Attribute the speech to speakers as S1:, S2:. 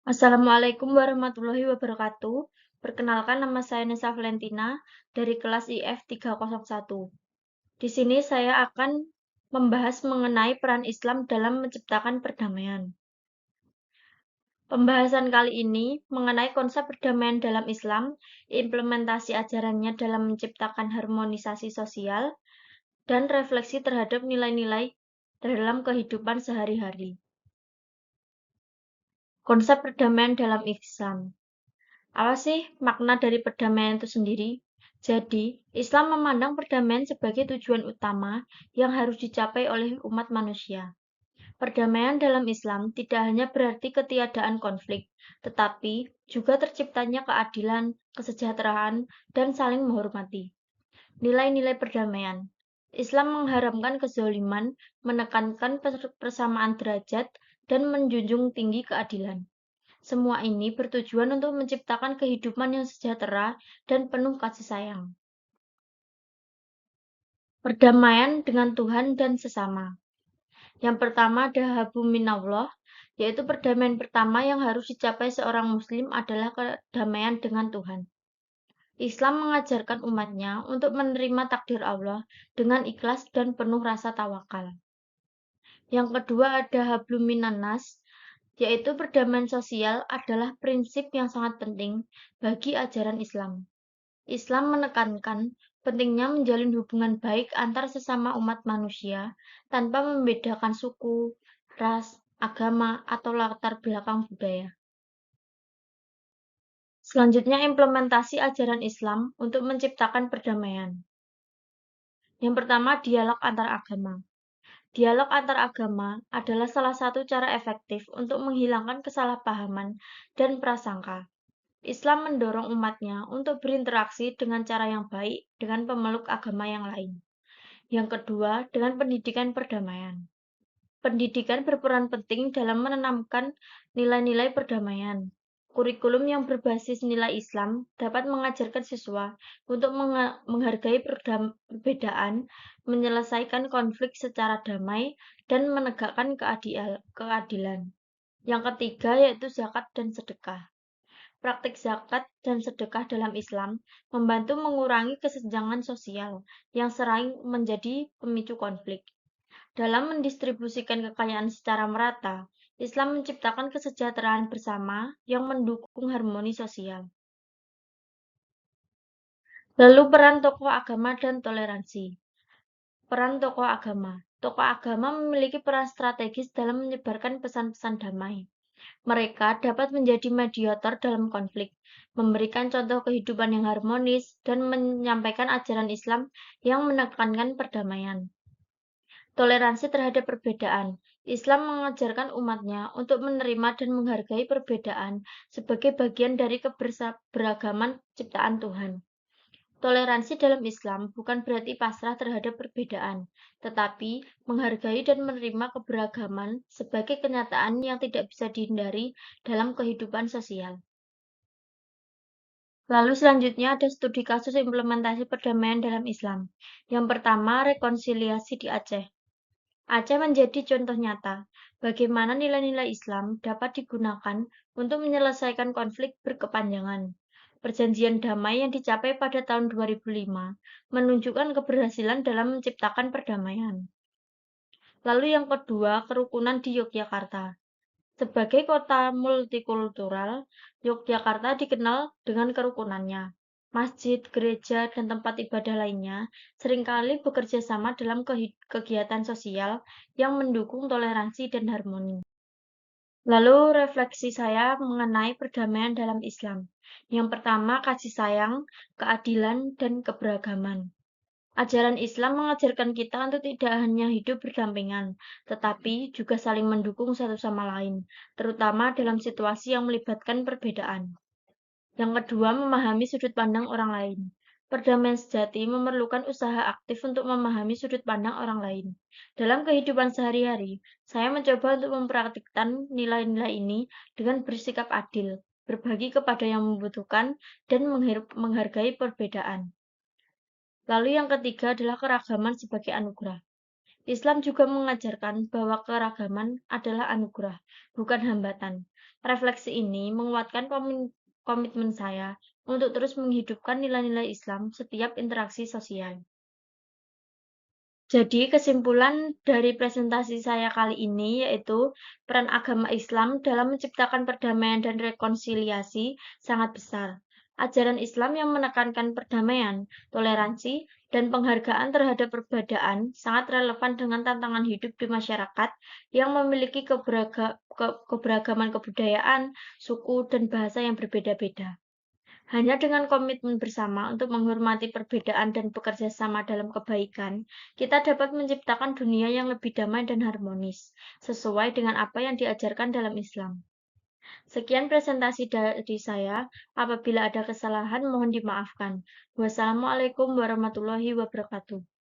S1: Assalamualaikum warahmatullahi wabarakatuh. Perkenalkan nama saya Nisa Valentina dari kelas IF 301. Di sini saya akan membahas mengenai peran Islam dalam menciptakan perdamaian. Pembahasan kali ini mengenai konsep perdamaian dalam Islam, implementasi ajarannya dalam menciptakan harmonisasi sosial, dan refleksi terhadap nilai-nilai dalam kehidupan sehari-hari. Konsep perdamaian dalam Islam. Apa sih makna dari perdamaian itu sendiri? Jadi, Islam memandang perdamaian sebagai tujuan utama yang harus dicapai oleh umat manusia. Perdamaian dalam Islam tidak hanya berarti ketiadaan konflik, tetapi juga terciptanya keadilan, kesejahteraan, dan saling menghormati. Nilai-nilai perdamaian. Islam mengharamkan kezaliman, menekankan persamaan derajat, dan menjunjung tinggi keadilan. Semua ini bertujuan untuk menciptakan kehidupan yang sejahtera dan penuh kasih sayang. Perdamaian dengan Tuhan dan sesama. Yang pertama ada habu minallah, yaitu perdamaian pertama yang harus dicapai seorang muslim adalah kedamaian dengan Tuhan. Islam mengajarkan umatnya untuk menerima takdir Allah dengan ikhlas dan penuh rasa tawakal. Yang kedua ada hablum minannas, yaitu perdamaian sosial adalah prinsip yang sangat penting bagi ajaran Islam. Islam menekankan pentingnya menjalin hubungan baik antar sesama umat manusia tanpa membedakan suku, ras, agama, atau latar belakang budaya. Selanjutnya, implementasi ajaran Islam untuk menciptakan perdamaian. Yang pertama, dialog antar agama. Dialog antar agama adalah salah satu cara efektif untuk menghilangkan kesalahpahaman dan prasangka. Islam mendorong umatnya untuk berinteraksi dengan cara yang baik dengan pemeluk agama yang lain. Yang kedua, dengan pendidikan perdamaian. Pendidikan berperan penting dalam menanamkan nilai-nilai perdamaian. Kurikulum yang berbasis nilai Islam dapat mengajarkan siswa untuk menghargai perbedaan, menyelesaikan konflik secara damai, dan menegakkan keadilan. Yang ketiga yaitu zakat dan sedekah. Praktik zakat dan sedekah dalam Islam membantu mengurangi kesenjangan sosial yang sering menjadi pemicu konflik. Dalam mendistribusikan kekayaan secara merata, Islam menciptakan kesejahteraan bersama yang mendukung harmoni sosial. Lalu peran tokoh agama dan toleransi. Peran tokoh agama. Tokoh agama memiliki peran strategis dalam menyebarkan pesan-pesan damai. Mereka dapat menjadi mediator dalam konflik, memberikan contoh kehidupan yang harmonis, dan menyampaikan ajaran Islam yang menekankan perdamaian. Toleransi terhadap perbedaan. Islam mengajarkan umatnya untuk menerima dan menghargai perbedaan sebagai bagian dari keberagaman ciptaan Tuhan. Toleransi dalam Islam bukan berarti pasrah terhadap perbedaan, tetapi menghargai dan menerima keberagaman sebagai kenyataan yang tidak bisa dihindari dalam kehidupan sosial. Lalu selanjutnya ada studi kasus implementasi perdamaian dalam Islam. Yang pertama, rekonsiliasi di Aceh. Aceh menjadi contoh nyata bagaimana nilai-nilai Islam dapat digunakan untuk menyelesaikan konflik berkepanjangan. Perjanjian damai yang dicapai pada tahun 2005 menunjukkan keberhasilan dalam menciptakan perdamaian. Lalu yang kedua, kerukunan di Yogyakarta. Sebagai kota multikultural, Yogyakarta dikenal dengan kerukunannya. Masjid, gereja, dan tempat ibadah lainnya seringkali bekerja sama dalam kegiatan sosial yang mendukung toleransi dan harmoni. Lalu refleksi saya mengenai perdamaian dalam Islam. Yang pertama, kasih sayang, keadilan, dan keberagaman. Ajaran Islam mengajarkan kita untuk tidak hanya hidup berdampingan, tetapi juga saling mendukung satu sama lain, terutama dalam situasi yang melibatkan perbedaan. Yang kedua, memahami sudut pandang orang lain. Perdamaian sejati memerlukan usaha aktif untuk memahami sudut pandang orang lain. Dalam kehidupan sehari-hari, saya mencoba untuk mempraktikkan nilai-nilai ini dengan bersikap adil, berbagi kepada yang membutuhkan, dan menghargai perbedaan. Lalu yang ketiga adalah keragaman sebagai anugerah. Islam juga mengajarkan bahwa keragaman adalah anugerah, bukan hambatan. Refleksi ini menguatkan komitmen saya untuk terus menghidupkan nilai-nilai Islam setiap interaksi sosial. Jadi, kesimpulan dari presentasi saya kali ini yaitu peran agama Islam dalam menciptakan perdamaian dan rekonsiliasi sangat besar. Ajaran Islam yang menekankan perdamaian, toleransi, dan penghargaan terhadap perbedaan sangat relevan dengan tantangan hidup di masyarakat yang memiliki keberagaman kebudayaan, suku, dan bahasa yang berbeda-beda. Hanya dengan komitmen bersama untuk menghormati perbedaan dan bekerja sama dalam kebaikan, kita dapat menciptakan dunia yang lebih damai dan harmonis, sesuai dengan apa yang diajarkan dalam Islam. Sekian presentasi dari saya. Apabila ada kesalahan, mohon dimaafkan. Wassalamualaikum warahmatullahi wabarakatuh.